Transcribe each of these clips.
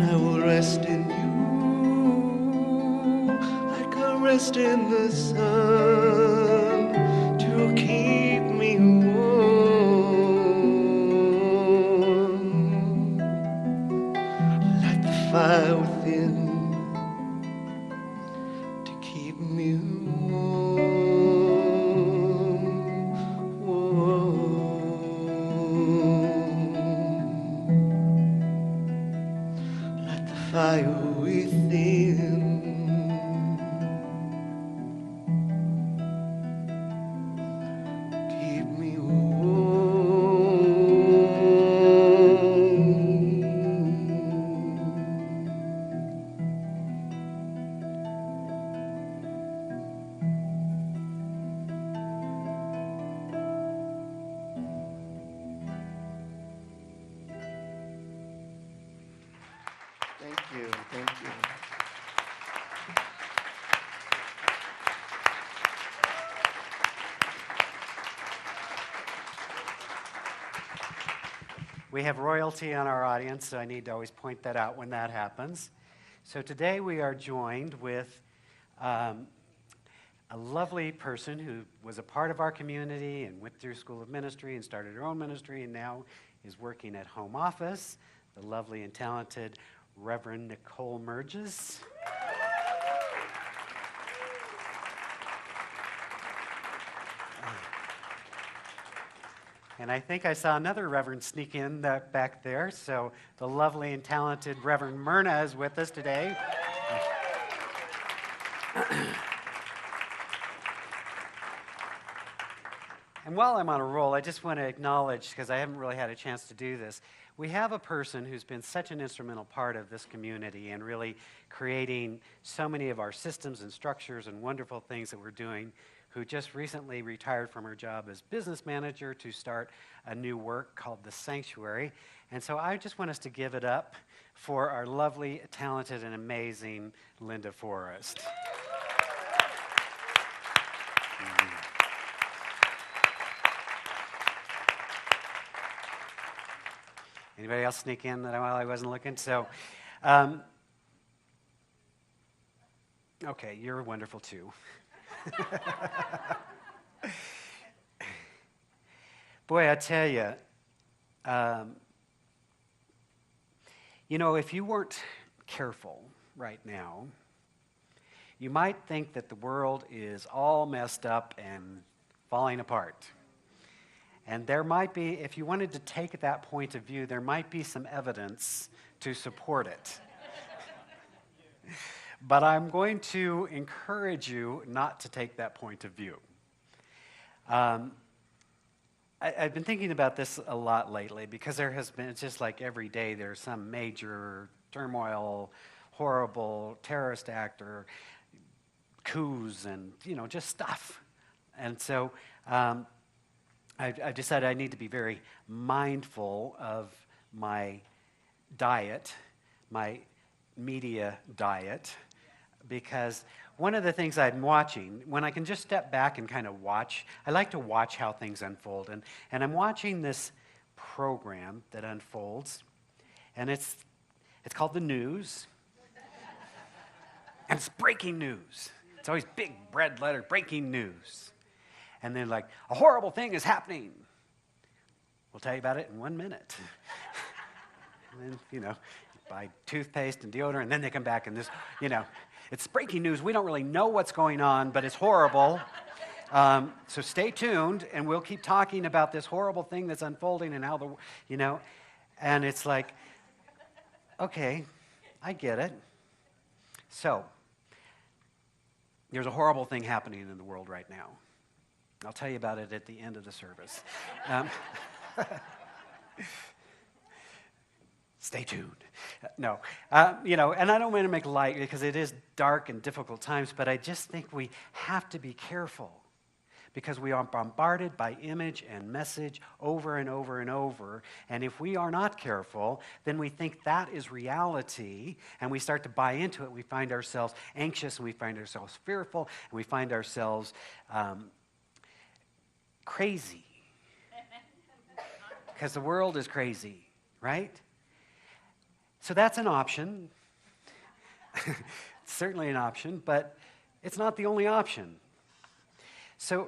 I will rest in you like I rest in the sun to keep me warm. Light the fire within to keep me fire within. Keep me Thank you. Thank you. We have royalty on our audience, so I need to always point that out when that happens. So today we are joined with a lovely person who was a part of our community and went through School of Ministry and started her own ministry and now is working at home office, the lovely and talented Reverend Nicole Merges. And I think I saw another Reverend sneak in back there, so the lovely and talented Reverend Myrna is with us today. And while I'm on a roll, I just want to acknowledge, because I haven't really had a chance to do this, we have a person who's been such an instrumental part of this community and really creating so many of our systems and structures and wonderful things that we're doing, who just recently retired from her job as business manager to start a new work called The Sanctuary. And so I just want us to give it up for our lovely, talented, and amazing Linda Forrest. Anybody else sneak in while I wasn't looking? So, okay, you're wonderful too. Boy, I tell you, if you weren't careful right now, you might think that the world is all messed up and falling apart. And there might be, if you wanted to take that point of view, there might be some evidence to support it. But I'm going to encourage you not to take that point of view. I've been thinking about this a lot lately because there has been, it's just like every day there's some major turmoil, horrible terrorist act or coups and, just stuff. And so I decided I need to be very mindful of my diet, my media diet, because one of the things I'm watching, when I can just step back and kind of watch, I like to watch how things unfold. And I'm watching this program that unfolds, and it's called The News. And it's breaking news. It's always big red letter, breaking news. And then like, a horrible thing is happening. We'll tell you about it in 1 minute. And then, buy toothpaste and deodorant, and then they come back and this, it's breaking news. We don't really know what's going on, but it's horrible. So stay tuned, and we'll keep talking about this horrible thing that's unfolding and how and it's like, okay, I get it. So, there's a horrible thing happening in the world right now. I'll tell you about it at the end of the service. Stay tuned. No, and I don't want to make light because it is dark and difficult times, but I just think we have to be careful because we are bombarded by image and message over and over and over. And if we are not careful, then we think that is reality, and we start to buy into it. We find ourselves anxious, and we find ourselves fearful, and we find ourselves crazy. Because the world is crazy, right? So that's an option. It's certainly an option, but it's not the only option. So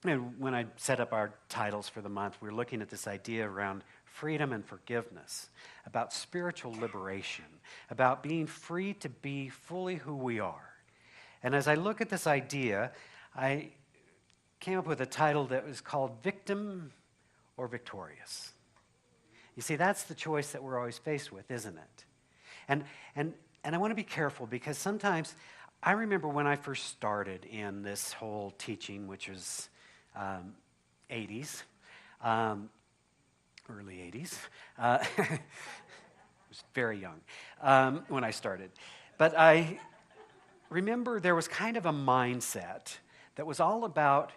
when I set up our titles for the month, we were looking at this idea around freedom and forgiveness, about spiritual liberation, about being free to be fully who we are. And as I look at this idea, I came up with a title that was called Victim or Victorious. You see, that's the choice that we're always faced with, isn't it? And I want to be careful, because sometimes I remember when I first started in this whole teaching, which was 80s, early 80s. I was very young when I started. But I remember there was kind of a mindset that was all about,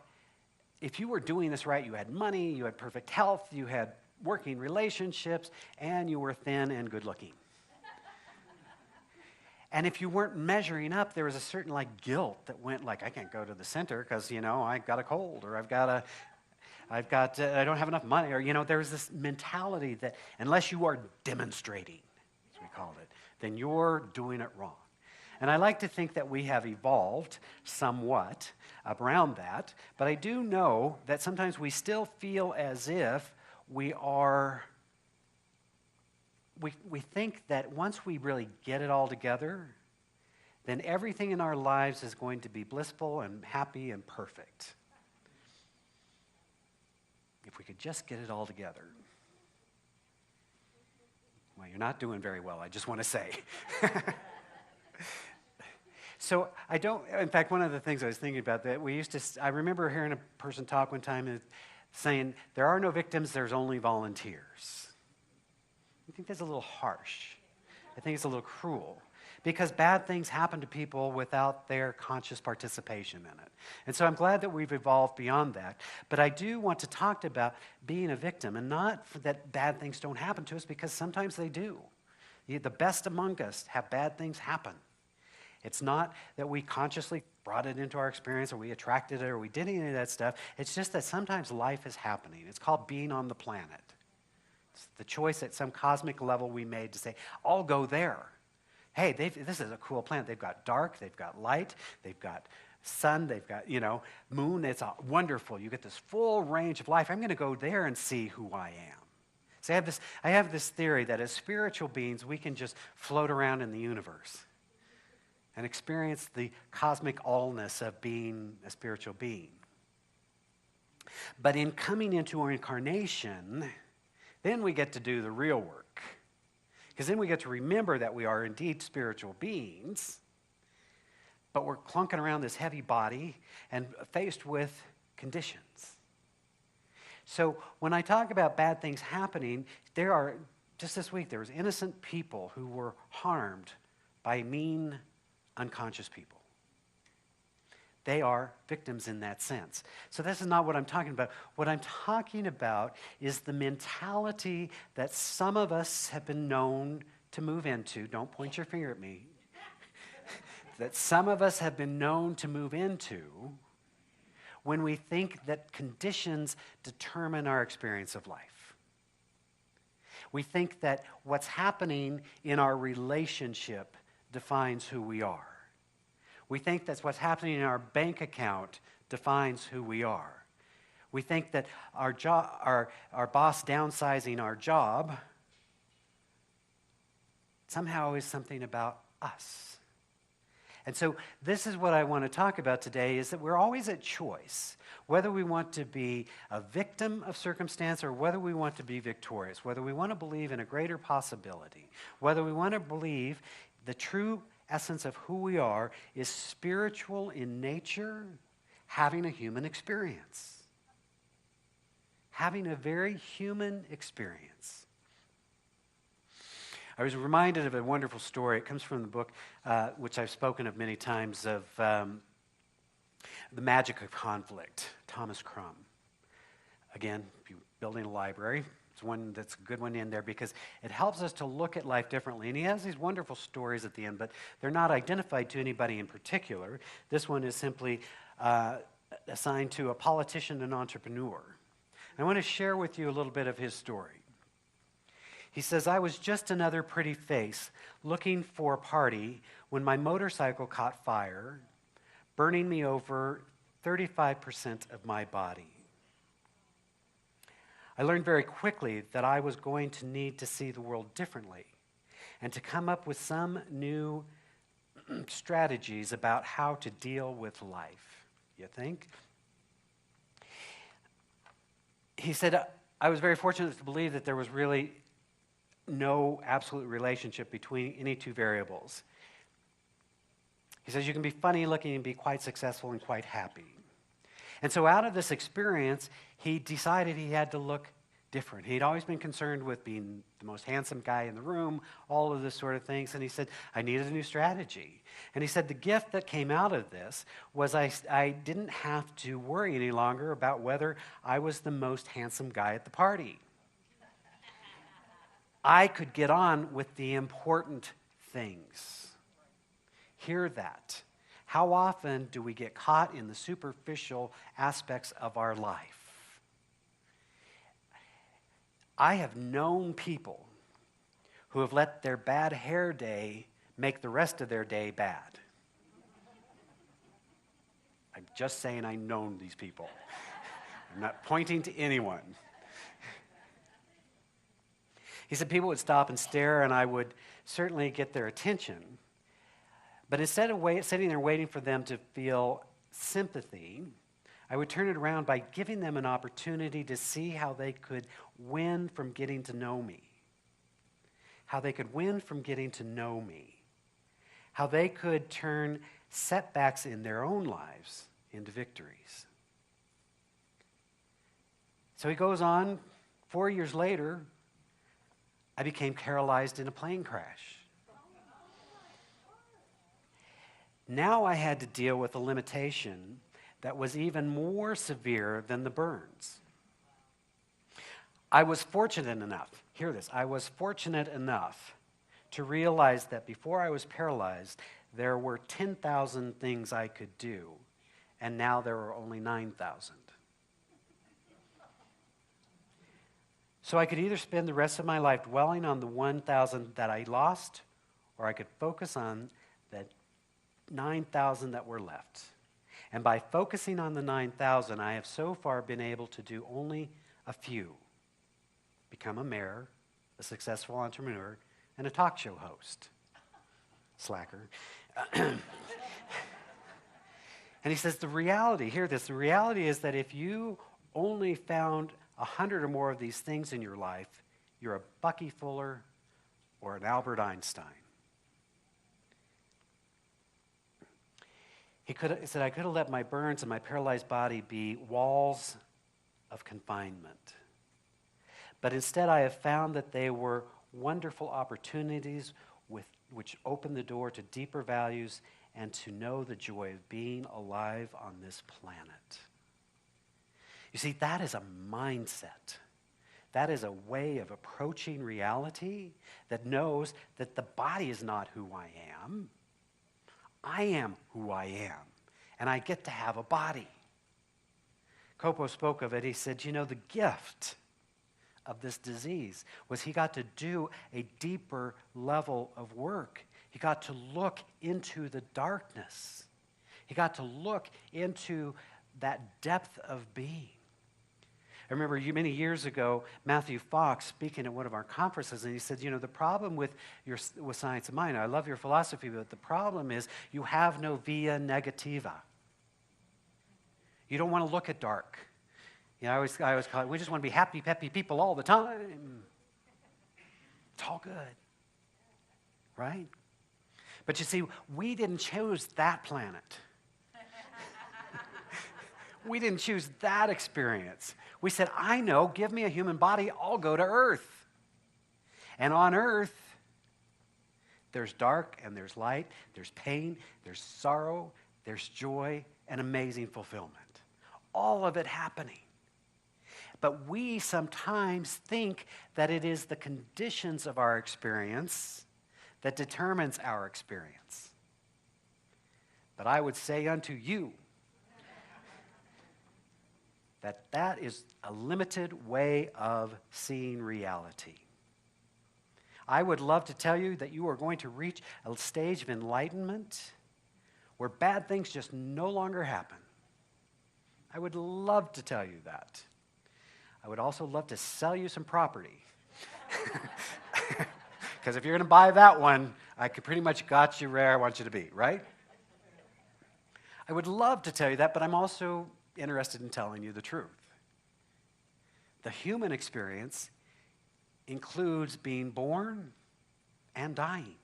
if you were doing this right, you had money, you had perfect health, you had working relationships, and you were thin and good looking. And if you weren't measuring up, there was a certain guilt that went I can't go to the center because, I got a cold, or I don't have enough money, or, there was this mentality that unless you are demonstrating, as we called it, then you're doing it wrong. And I like to think that we have evolved somewhat around that, but I do know that sometimes we still feel as if we think that once we really get it all together, then everything in our lives is going to be blissful and happy and perfect. If we could just get it all together. Well, you're not doing very well, I just want to say. So in fact, one of the things I was thinking about that I remember hearing a person talk one time saying, there are no victims, there's only volunteers. I think that's a little harsh. I think it's a little cruel, because bad things happen to people without their conscious participation in it. And so I'm glad that we've evolved beyond that. But I do want to talk about being a victim, and not that bad things don't happen to us, because sometimes they do. The best among us have bad things happen. It's not that we consciously brought it into our experience, or we attracted it, or we did any of that stuff. It's just that sometimes life is happening. It's called being on the planet. It's the choice at some cosmic level we made to say, I'll go there. Hey, this is a cool planet. They've got dark, they've got light, they've got sun, they've got, moon. It's wonderful. You get this full range of life. I'm going to go there and see who I am. So I have this theory that as spiritual beings, we can just float around in the universe and experience the cosmic allness of being a spiritual being. But in coming into our incarnation, then we get to do the real work. Because then we get to remember that we are indeed spiritual beings, but we're clunking around this heavy body and faced with conditions. So when I talk about bad things happening, just this week, there was innocent people who were harmed by mean, unconscious people. They are victims in that sense. So this is not what I'm talking about. What I'm talking about is the mentality that some of us have been known to move into. Don't point your finger at me. That some of us have been known to move into when we think that conditions determine our experience of life. We think that what's happening in our relationship defines who we are. We think that what's happening in our bank account defines who we are. We think that our boss downsizing our job somehow is something about us. And so this is what I want to talk about today, is that we're always at choice, whether we want to be a victim of circumstance or whether we want to be victorious, whether we want to believe in a greater possibility, whether we want to believe the true essence of who we are is spiritual in nature, having a human experience. Having a very human experience. I was reminded of a wonderful story. It comes from the book, which I've spoken of many times, of The Magic of Conflict, Thomas Crum. Again, if you're building a library, it's one that's a good one in there because it helps us to look at life differently. And he has these wonderful stories at the end, but they're not identified to anybody in particular. This one is simply assigned to a politician and entrepreneur. I want to share with you a little bit of his story. He says, I was just another pretty face looking for a party when my motorcycle caught fire, burning me over 35% of my body. I learned very quickly that I was going to need to see the world differently and to come up with some new strategies about how to deal with life. You think? He said, I was very fortunate to believe that there was really no absolute relationship between any two variables. He says, you can be funny looking and be quite successful and quite happy. And so out of this experience, he decided he had to look different. He'd always been concerned with being the most handsome guy in the room, all of this sort of things. And he said, I needed a new strategy. And he said, the gift that came out of this was I didn't have to worry any longer about whether I was the most handsome guy at the party. I could get on with the important things. Hear that. How often do we get caught in the superficial aspects of our life? I have known people who have let their bad hair day make the rest of their day bad. I'm just saying I've known these people. I'm not pointing to anyone. He said people would stop and stare, and I would certainly get their attention. But instead of sitting there waiting for them to feel sympathy, I would turn it around by giving them an opportunity to see how they could win from getting to know me. How they could win from getting to know me. How they could turn setbacks in their own lives into victories. So he goes on, 4 years later, I became paralyzed in a plane crash. Now I had to deal with a limitation that was even more severe than the burns. I was fortunate enough, hear this, I was fortunate enough to realize that before I was paralyzed, there were 10,000 things I could do, and now there are only 9,000. So I could either spend the rest of my life dwelling on the 1,000 that I lost, or I could focus on the 9,000 that were left. And by focusing on the 9,000, I have so far been able to do only a few. Become a mayor, a successful entrepreneur, and a talk show host. Slacker. And he says the reality, hear this, the reality is that if you only found 100 or more of these things in your life, you're a Bucky Fuller or an Albert Einstein. He said, I could have let my burns and my paralyzed body be walls of confinement. But instead, I have found that they were wonderful opportunities which open the door to deeper values and to know the joy of being alive on this planet. You see, that is a mindset. That is a way of approaching reality that knows that the body is not who I am. I am who I am, and I get to have a body. Kopo spoke of it. He said, you know, the gift of this disease was he got to do a deeper level of work. He got to look into the darkness. He got to look into that depth of being. I remember many years ago, Matthew Fox speaking at one of our conferences, and he said, you know, the problem with science of mind, I love your philosophy, but the problem is you have no via negativa. You don't want to look at dark. You know, I always call it, we just want to be happy, peppy people all the time. It's all good, right? But you see, we didn't choose that planet. We didn't choose that experience. We said, I know, give me a human body, I'll go to Earth. And on Earth, there's dark and there's light, there's pain, there's sorrow, there's joy, and amazing fulfillment. All of it happening. But we sometimes think that it is the conditions of our experience that determines our experience. But I would say unto you, that is a limited way of seeing reality. I would love to tell you that you are going to reach a stage of enlightenment where bad things just no longer happen. I would love to tell you that. I would also love to sell you some property. Because if you're going to buy that one, I could pretty much got you where I want you to be, right? I would love to tell you that, but I'm also interested in telling you the truth. The human experience includes being born and dying.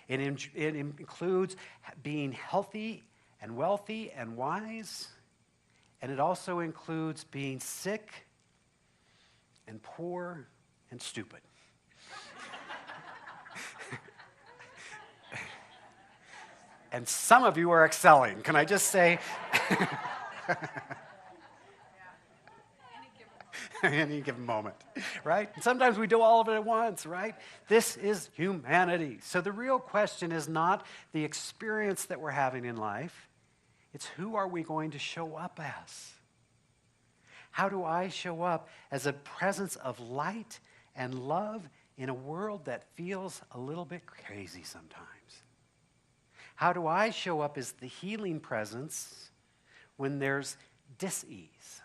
It includes being healthy and wealthy and wise, and it also includes being sick and poor and stupid. And some of you are excelling. Can I just say? Any given moment, right? And sometimes we do all of it at once, right? This is humanity. So the real question is not the experience that we're having in life. It's who are we going to show up as? How do I show up as a presence of light and love in a world that feels a little bit crazy sometimes? How do I show up as the healing presence when there's dis-ease?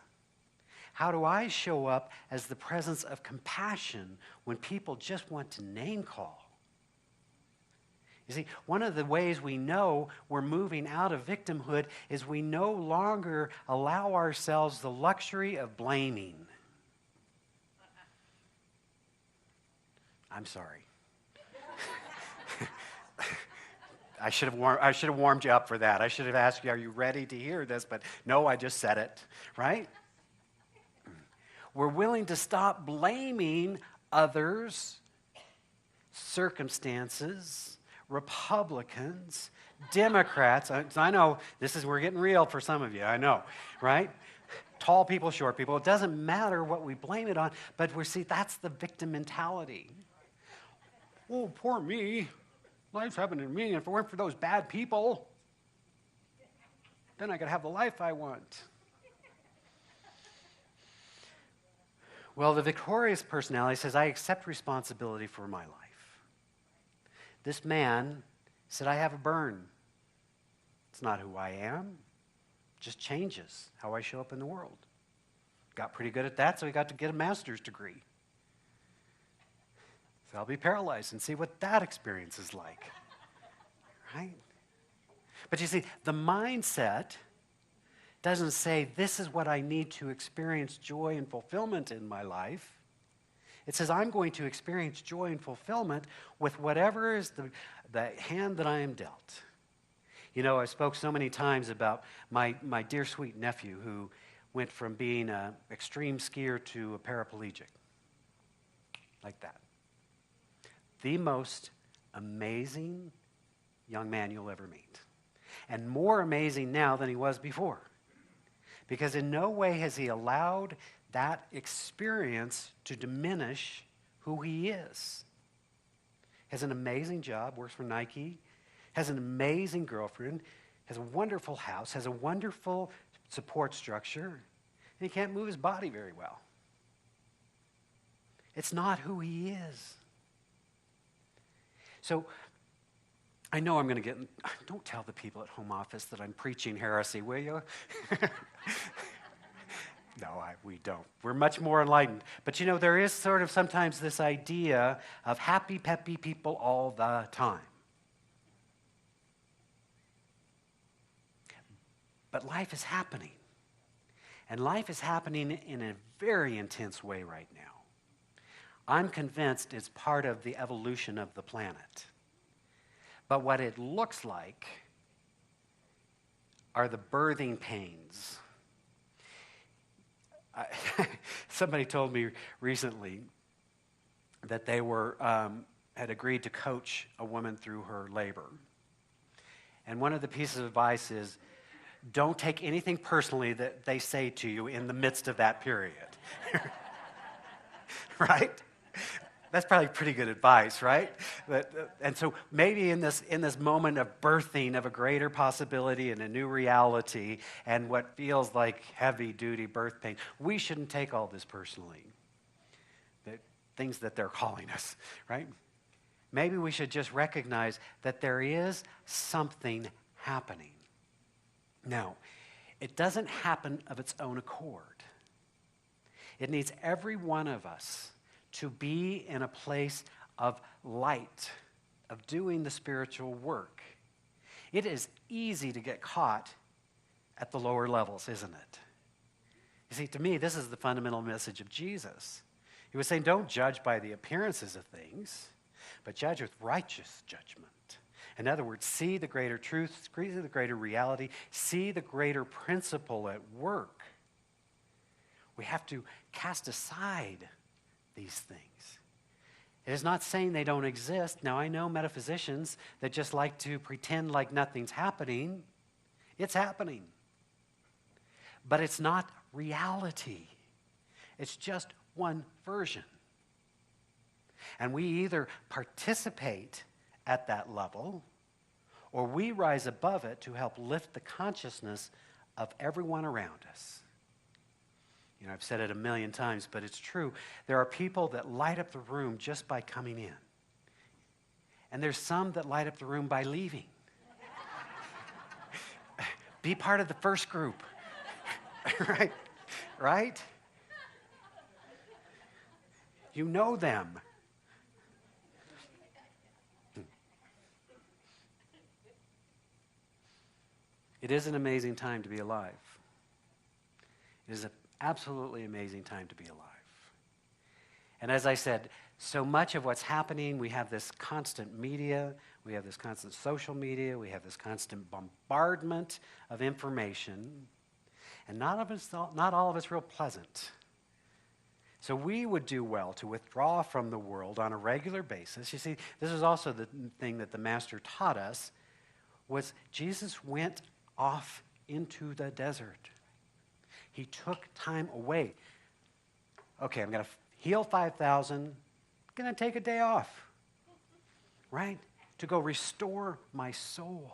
How do I show up as the presence of compassion when people just want to name call? You see, one of the ways we know we're moving out of victimhood is we no longer allow ourselves the luxury of blaming. I'm sorry. I should have warmed you up for that. I should have asked you, are you ready to hear this? But no, I just said it, right? We're willing to stop blaming others, circumstances, Republicans, Democrats. I know we're getting real for some of you, I know, right? Tall people, short people. It doesn't matter what we blame it on, but that's the victim mentality. Oh, poor me. Life's happening to me, and if it weren't for those bad people, then I could have the life I want. Well, the victorious personality says, I accept responsibility for my life. This man said, I have a burn. It's not who I am. It just changes how I show up in the world. Got pretty good at that, so he got to get a master's degree. So I'll be paralyzed and see what that experience is like, right? But you see, the mindset doesn't say, this is what I need to experience joy and fulfillment in my life. It says, I'm going to experience joy and fulfillment with whatever is the hand that I am dealt. You know, I spoke so many times about my dear sweet nephew who went from being an extreme skier to a paraplegic, like that. The most amazing young man you'll ever meet. And more amazing now than he was before. Because in no way has he allowed that experience to diminish who he is. Has an amazing job, works for Nike, has an amazing girlfriend, has a wonderful house, has a wonderful support structure, and he can't move his body very well. It's not who he is. So, I know I'm going to don't tell the people at home office that I'm preaching heresy, will you? No, we don't. We're much more enlightened. But you know, there is sort of sometimes this idea of happy, peppy people all the time. But life is happening. And life is happening in a very intense way right now. I'm convinced it's part of the evolution of the planet. But what it looks like are the birthing pains. Somebody told me recently that they had agreed to coach a woman through her labor. And one of the pieces of advice is, don't take anything personally that they say to you in the midst of that period. Right? That's probably pretty good advice, right? And so maybe in this moment of birthing of a greater possibility and a new reality and what feels like heavy-duty birth pain, we shouldn't take all this personally. That things that they're calling us, right? Maybe we should just recognize that there is something happening. Now, it doesn't happen of its own accord. It needs every one of us to be in a place of light, of doing the spiritual work. It is easy to get caught at the lower levels, isn't it? You see, to me, this is the fundamental message of Jesus. He was saying, don't judge by the appearances of things, but judge with righteous judgment. In other words, see the greater truth, see the greater reality, see the greater principle at work. We have to cast aside these things. It is not saying they don't exist. Now, I know metaphysicians that just like to pretend like nothing's happening. It's happening. But it's not reality. It's just one version. And we either participate at that level, or we rise above it to help lift the consciousness of everyone around us. You know, I've said it a million times, but it's true. There are people that light up the room just by coming in. And there's some that light up the room by leaving. Be part of the first group. Right? Right? You know them. It is an amazing time to be alive. It is an absolutely amazing time to be alive. And as I said, so much of what's happening, we have this constant media, we have this constant social media, we have this constant bombardment of information, and not all of it's real pleasant. So we would do well to withdraw from the world on a regular basis. You see, this is also the thing that the Master taught us, was Jesus went off into the desert. He took time away. Okay, I'm going to heal 5,000. I'm going to take a day off, right? To go restore my soul.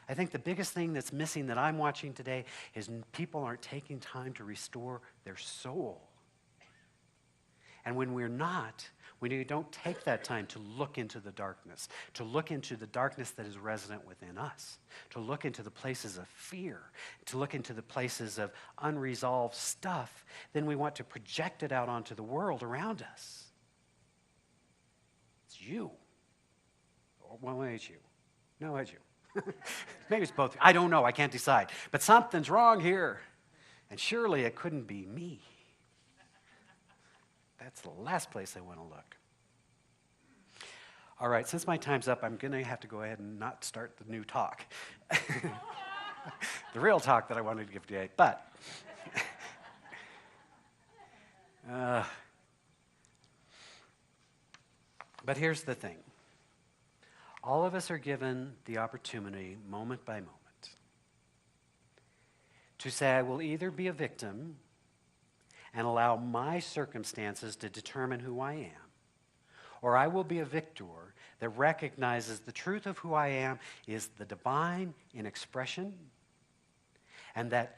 I think the biggest thing that's missing that I'm watching today is people aren't taking time to restore their soul. And when we're not, when we don't take that time to look into the darkness that is resident within us, to look into the places of fear, to look into the places of unresolved stuff, then we want to project it out onto the world around us. It's you. Well, it's you. No, it's you. Maybe it's both. I don't know. I can't decide. But something's wrong here. And surely it couldn't be me. That's the last place I want to look. All right, since my time's up, I'm going to have to go ahead and not start the new talk. The real talk that I wanted to give today. But here's the thing. All of us are given the opportunity, moment by moment, to say, I will either be a victim and allow my circumstances to determine who I am, or I will be a victor that recognizes the truth of who I am is the divine in expression, and that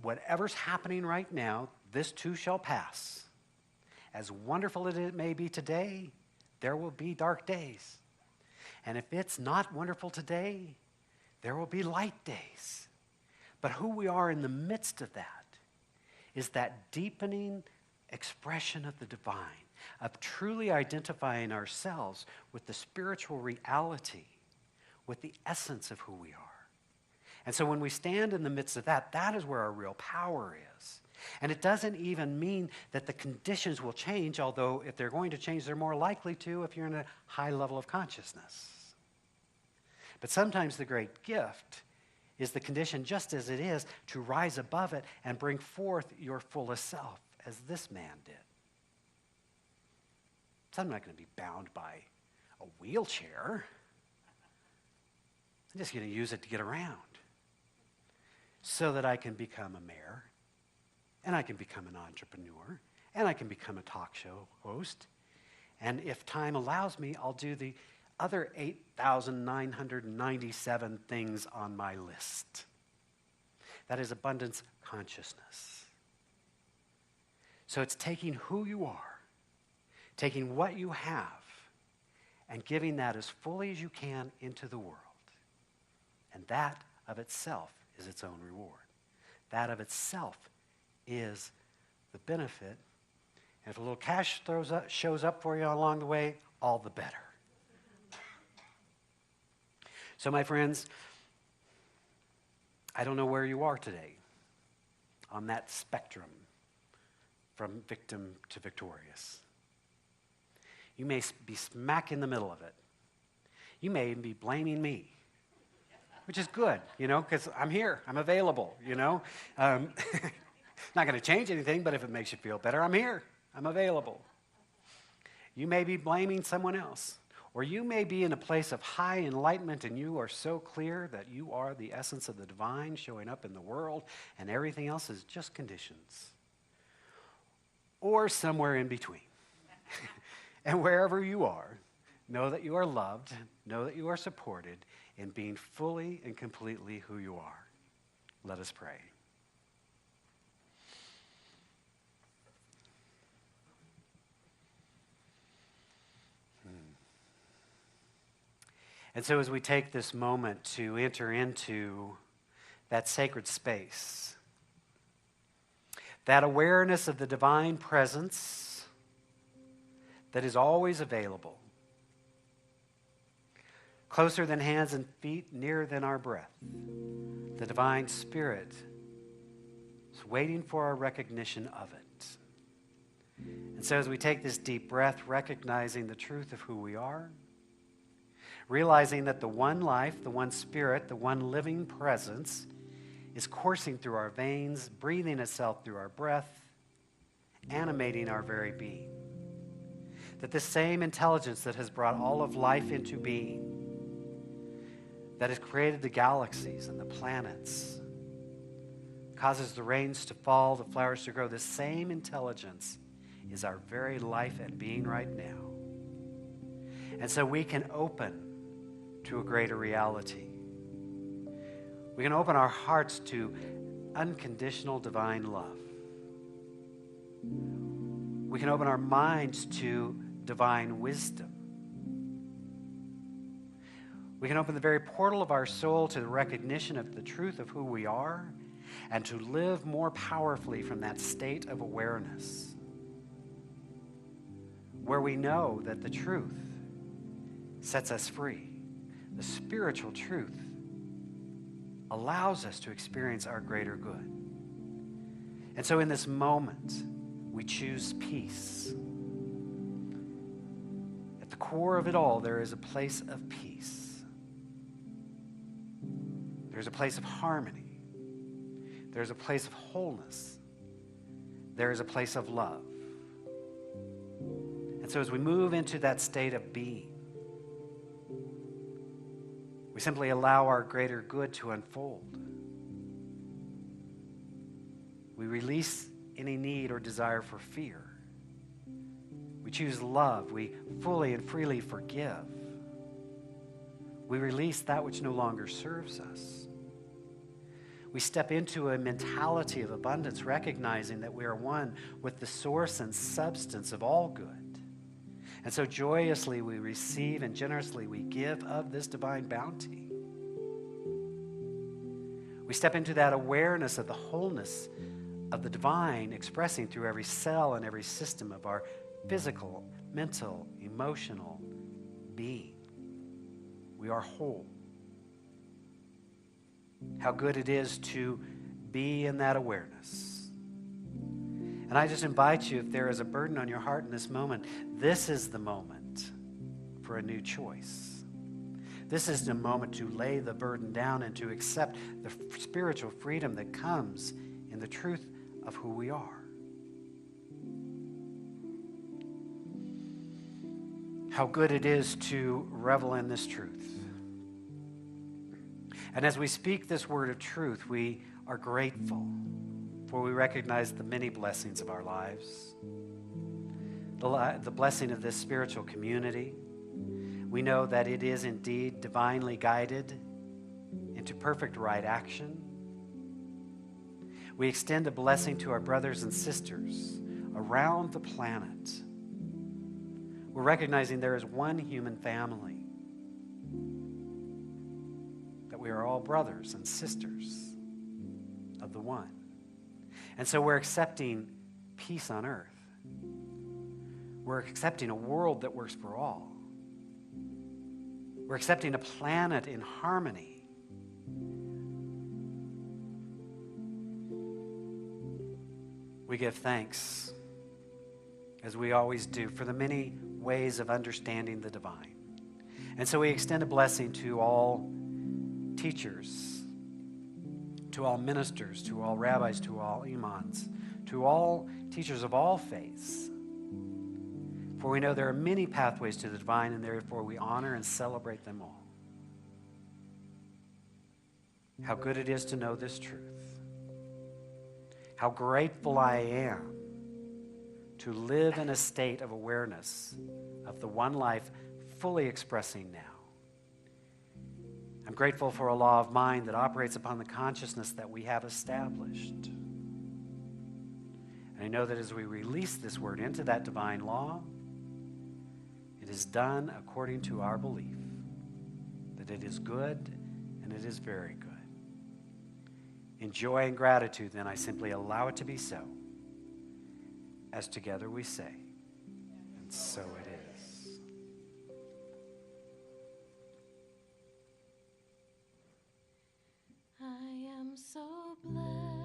whatever's happening right now, this too shall pass. As wonderful as it may be today, there will be dark days. And if it's not wonderful today, there will be light days. But who we are in the midst of that is that deepening expression of the divine, of truly identifying ourselves with the spiritual reality, with the essence of who we are. And so when we stand in the midst of that, that is where our real power is. And it doesn't even mean that the conditions will change, although if they're going to change, they're more likely to if you're in a high level of consciousness. But sometimes the great gift is the condition just as it is to rise above it and bring forth your fullest self, as this man did. So I'm not going to be bound by a wheelchair. I'm just going to use it to get around so that I can become a mayor, and I can become an entrepreneur, and I can become a talk show host. And if time allows me, I'll do the other 8,997 things on my list. That is abundance consciousness. So it's taking who you are taking what you have and giving that as fully as you can into the world. And that of itself is its own reward. That of itself is the benefit. And if a little cash shows up for you along the way, all the better. So my friends, I don't know where you are today on that spectrum from victim to victorious. You may be smack in the middle of it. You may even be blaming me, which is good, because I'm here. I'm available, Not going to change anything, but if it makes you feel better, I'm here. I'm available. You may be blaming someone else, or you may be in a place of high enlightenment and you are so clear that you are the essence of the divine showing up in the world and everything else is just conditions. Or somewhere in between. And wherever you are, know that you are loved, know that you are supported in being fully and completely who you are. Let us pray. And so as we take this moment to enter into that sacred space, that awareness of the divine presence that is always available, closer than hands and feet, nearer than our breath, the divine Spirit is waiting for our recognition of it. And so as we take this deep breath, recognizing the truth of who we are, realizing that the one life, the one spirit, the one living presence is coursing through our veins, breathing itself through our breath, animating our very being. That this same intelligence that has brought all of life into being, that has created the galaxies and the planets, causes the rains to fall, the flowers to grow, the same intelligence is our very life and being right now. And so we can open to a greater reality. We can open our hearts to unconditional divine love. We can open our minds to divine wisdom. We can open the very portal of our soul to the recognition of the truth of who we are and to live more powerfully from that state of awareness where we know that the truth sets us free. The spiritual truth allows us to experience our greater good. And so in this moment, we choose peace. At the core of it all, there is a place of peace. There's a place of harmony. There's a place of wholeness. There is a place of love. And so as we move into that state of being, we simply allow our greater good to unfold. We release any need or desire for fear. We choose love. We fully and freely forgive. We release that which no longer serves us. We step into a mentality of abundance, recognizing that we are one with the source and substance of all good. And so joyously we receive and generously we give of this divine bounty. We step into that awareness of the wholeness of the divine expressing through every cell and every system of our physical, mental, emotional being. We are whole. How good it is to be in that awareness. And I just invite you, if there is a burden on your heart in this moment, this is the moment for a new choice. This is the moment to lay the burden down and to accept the spiritual freedom that comes in the truth of who we are. How good it is to revel in this truth. And as we speak this word of truth, we are grateful, for we recognize the many blessings of our lives, the blessing of this spiritual community. We know that it is indeed divinely guided into perfect right action. We extend a blessing to our brothers and sisters around the planet We're recognizing there is one human family, that we are all brothers and sisters of the one. And so we're accepting peace on earth. We're accepting a world that works for all. We're accepting a planet in harmony. We give thanks, as we always do, for the many ways of understanding the divine. And so we extend a blessing to all teachers, to all ministers, to all rabbis, to all imams, to all teachers of all faiths. For we know there are many pathways to the divine, and therefore we honor and celebrate them all. How good it is to know this truth. How grateful I am to live in a state of awareness of the one life fully expressing now. I'm grateful for a law of mind that operates upon the consciousness that we have established. And I know that as we release this word into that divine law, it is done according to our belief that it is good and it is very good. In joy and gratitude, then, I simply allow it to be so, as together we say, and so it is. I am so blessed.